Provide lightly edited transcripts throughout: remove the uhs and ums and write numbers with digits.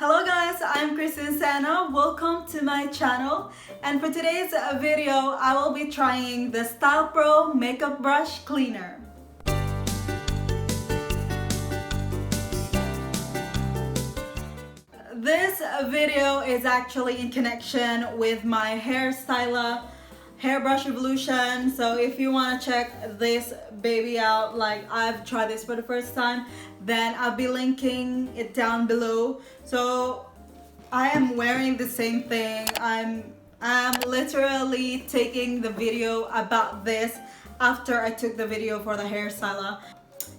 Hello guys, I'm KristinCena. Welcome to my channel, and for today's video I will be trying the Stylpro Makeup Brush Cleaner. This video is actually in connection with my hairbrush revolution. So if you want to check this baby out, like I've tried this for the first time, then I'll be linking it down below. So I am wearing the same thing. I'm literally taking the video about this after I took the video for the hairstyler.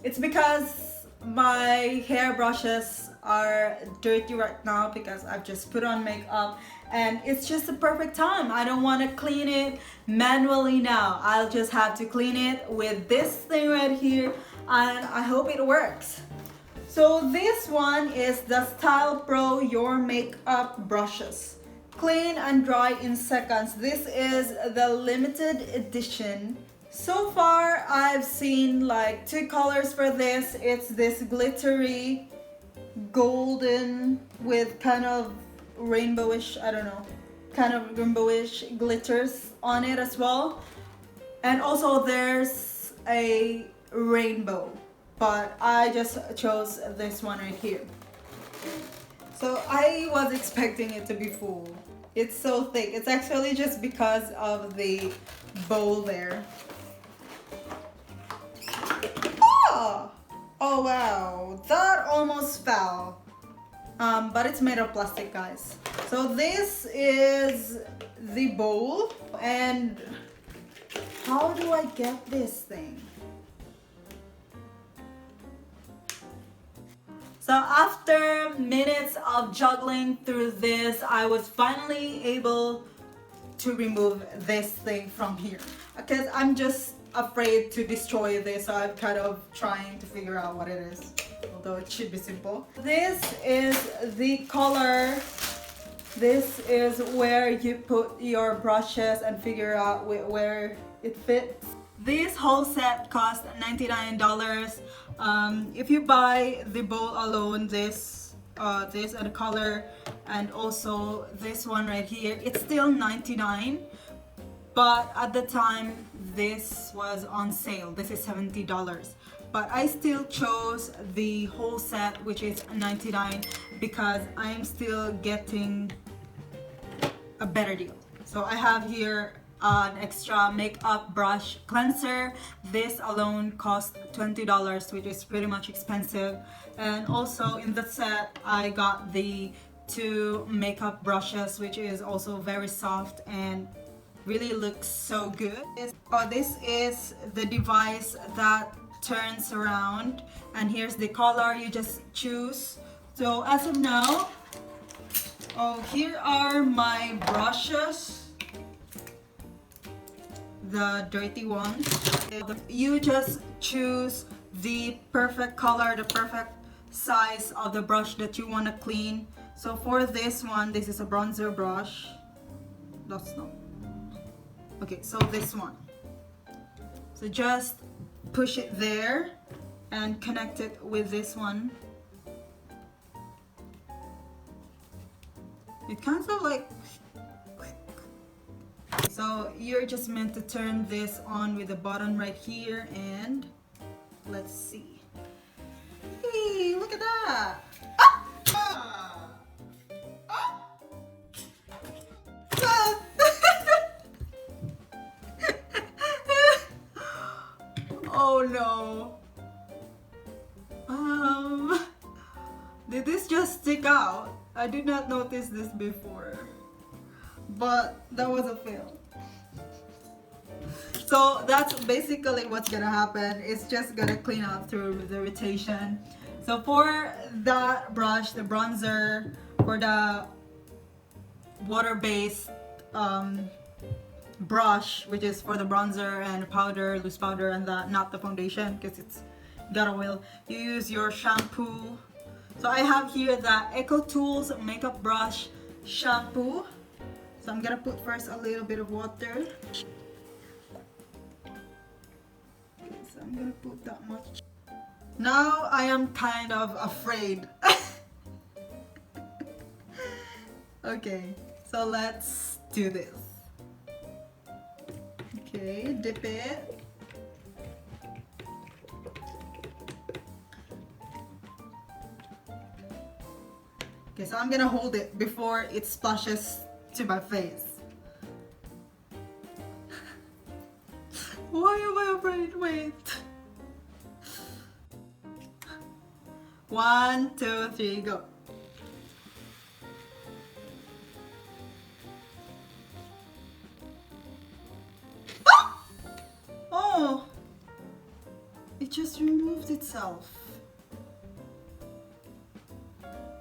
It's because my hairbrushes are dirty right now because I've just put on makeup, and it's just the perfect time. I don't want to clean it manually now. I'll just have to clean it with this thing right here, and I hope it works. So this one is the Stylpro Your Makeup Brushes. Clean and dry in seconds. This is the limited edition. So far I've seen like two colors for this. It's this glittery golden with kind of rainbowish, I don't know, kind of rainbowish glitters on it as well. And also there's a rainbow, but I just chose this one right here. So I was expecting it to be full. It's so thick. It's actually just because of the bowl there. Oh wow, that almost fell. But it's made of plastic, guys. So this is the bowl, and how do I get this thing? So after minutes of juggling through this, I was finally able to remove this thing from here, because I'm just afraid to destroy this, so I'm kind of trying to figure out what it is, although it should be simple. This is the color. This is where you put your brushes and figure out where it fits. This whole set cost $99. If you buy the bowl alone, this and the color, and also this one right here, it's still $99. But at the time this was on sale. This is $70. But I still chose the whole set, which is $99, because I'm still getting a better deal. So I have here an extra makeup brush cleanser. This alone cost $20, which is pretty much expensive. And also in the set I got the two makeup brushes, which is also very soft and really looks so good. This is the device that turns around, and here's the color. You just choose. So as of now, here are my brushes, the dirty ones. You just choose the perfect color, the perfect size of the brush that you want to clean. So for this one, this is a bronzer brush. That's not okay. So this one, so just push it there and connect it with this one. It kind of like, so you're just meant to turn this on with the button right here, and let's see. Hey, look at that. Oh no. Did this just stick out? I did not notice this before, but that was a fail. So that's basically what's gonna happen. It's just gonna clean out through the rotation. So for that brush, the bronzer, for the water-based brush, which is for the bronzer and powder, loose powder, and that, not the foundation, because it's got oil, you use your shampoo. So I have here the Eco Tools Makeup Brush Shampoo. So I'm gonna put first a little bit of water. Okay, so I'm gonna put that much. Now I am kind of afraid Okay, so let's do this. Okay, dip it. Okay, so I'm gonna hold it before it splashes to my face. Why am I afraid? Wait. 1, 2, 3, go. Oh, it just removed itself.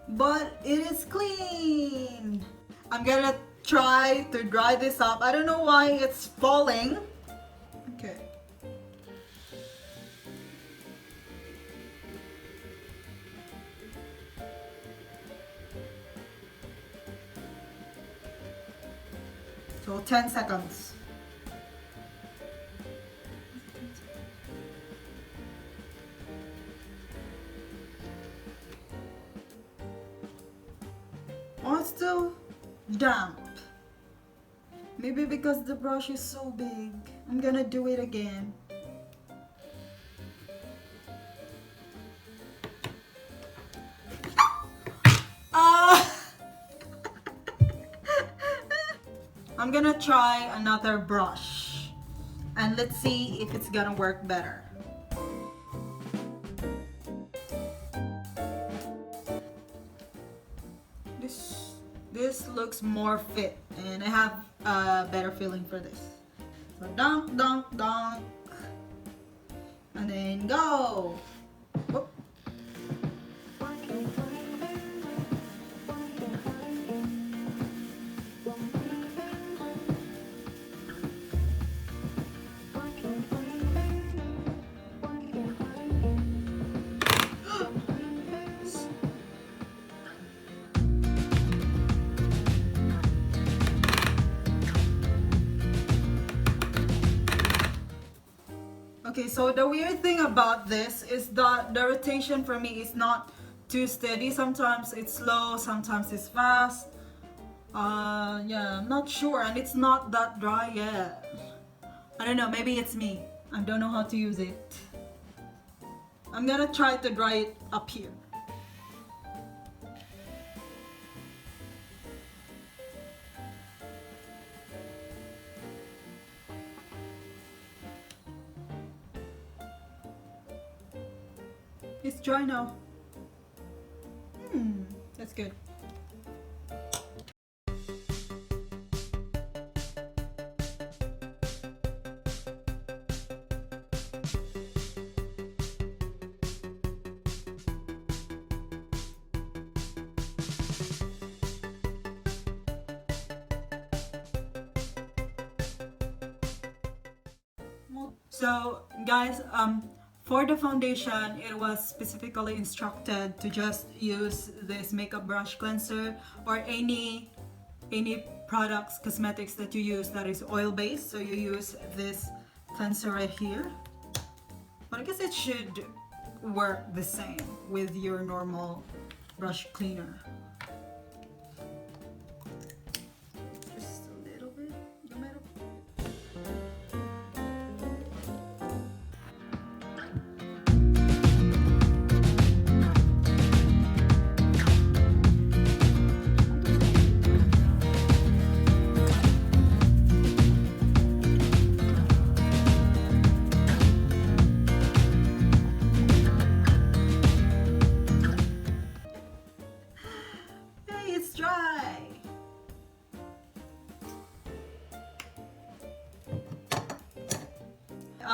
But it is clean. I'm gonna try to dry this up. I don't know why it's falling. Okay. So 10 seconds. Oh, it's still damp. Maybe because the brush is so big. I'm gonna do it again. I'm gonna try another brush and let's see if it's gonna work better. This looks more fit and I have a better feeling for this. So dunk, dunk, dunk, and then go. Whoop. Okay, so the weird thing about this is that the rotation for me is not too steady. Sometimes it's slow, sometimes it's fast. Yeah, I'm not sure, and it's not that dry yet. I don't know, maybe it's me. I don't know how to use it. I'm gonna try to dry it up here. It's dry now. That's good. So guys, for the foundation, it was specifically instructed to just use this makeup brush cleanser or any products, cosmetics that you use that is oil-based. So you use this cleanser right here. But I guess it should work the same with your normal brush cleaner. Just a little bit.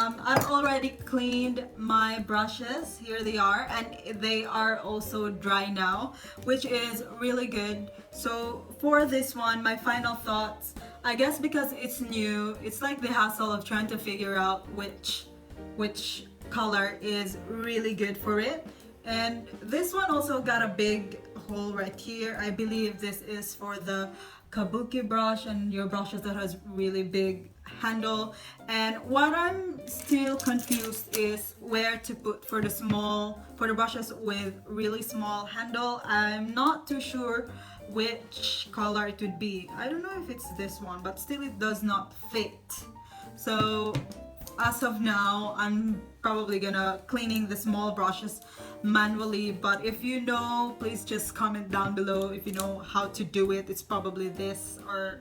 I've already cleaned my brushes. Here they are, and they are also dry now, which is really good. So for this one, my final thoughts, I guess because it's new, it's like the hassle of trying to figure out which color is really good for it. And this one also got a big hole right here. I believe this is for the kabuki brush and your brushes that has really big handle. And what I'm still confused is where to put for the brushes with really small handle. I'm not too sure which color it would be. I don't know if it's this one, but still it does not fit. So as of now, I'm probably gonna cleaning the small brushes manually, but if you know, please just comment down below if you know how to do it. It's probably this or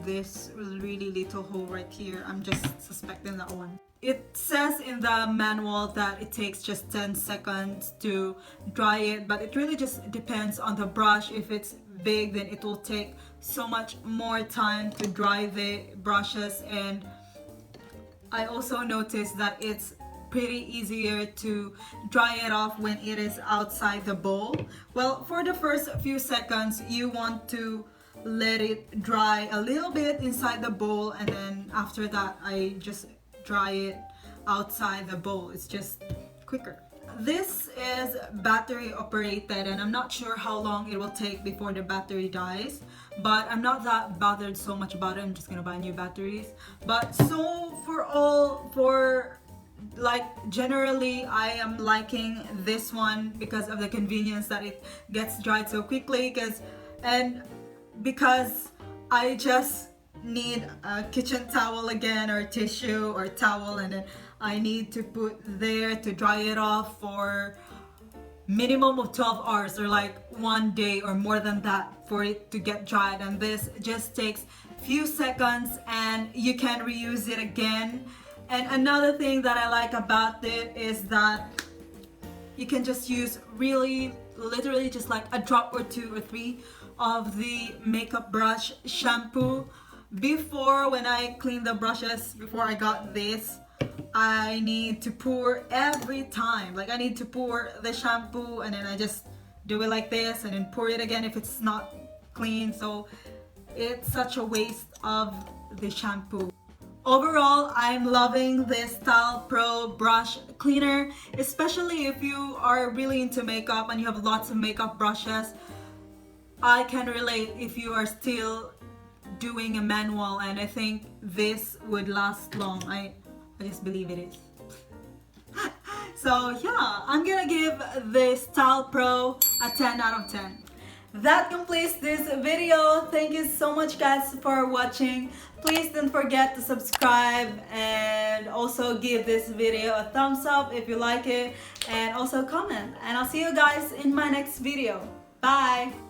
this really little hole right here. I'm just suspecting that one. It says in the manual that it takes just 10 seconds to dry it, but it really just depends on the brush. If it's big, then it will take so much more time to dry the brushes. And I also noticed that it's pretty easier to dry it off when it is outside the bowl. Well, for the first few seconds, you want to let it dry a little bit inside the bowl, and then after that, I just dry it outside the bowl. It's just quicker. This is battery operated, and I'm not sure how long it will take before the battery dies, but I'm not that bothered so much about it. I'm just gonna buy new batteries. But so generally I am liking this one because of the convenience that it gets dried so quickly, because I just need a kitchen towel again, or tissue or towel, and then I need to put there to dry it off for minimum of 12 hours or like 1 day or more than that for it to get dried. And this just takes few seconds and you can reuse it again. And another thing that I like about it is that you can just use literally just like a drop or 2 or 3 of the makeup brush shampoo. Before, when I clean the brushes, before I got this, I need to pour every time. Like, I need to pour the shampoo and then I just do it like this and then pour it again if it's not clean. So it's such a waste of the shampoo. Overall, I'm loving this Stylpro Brush Cleaner, especially if you are really into makeup and you have lots of makeup brushes. I can relate if you are still doing a manual, and I think this would last long. I just believe it is. So yeah, I'm gonna give this Stylpro a 10 out of 10. That completes this video. Thank you so much guys for watching. Please don't forget to subscribe and also give this video a thumbs up if you like it, and also comment. And I'll see you guys in my next video. Bye!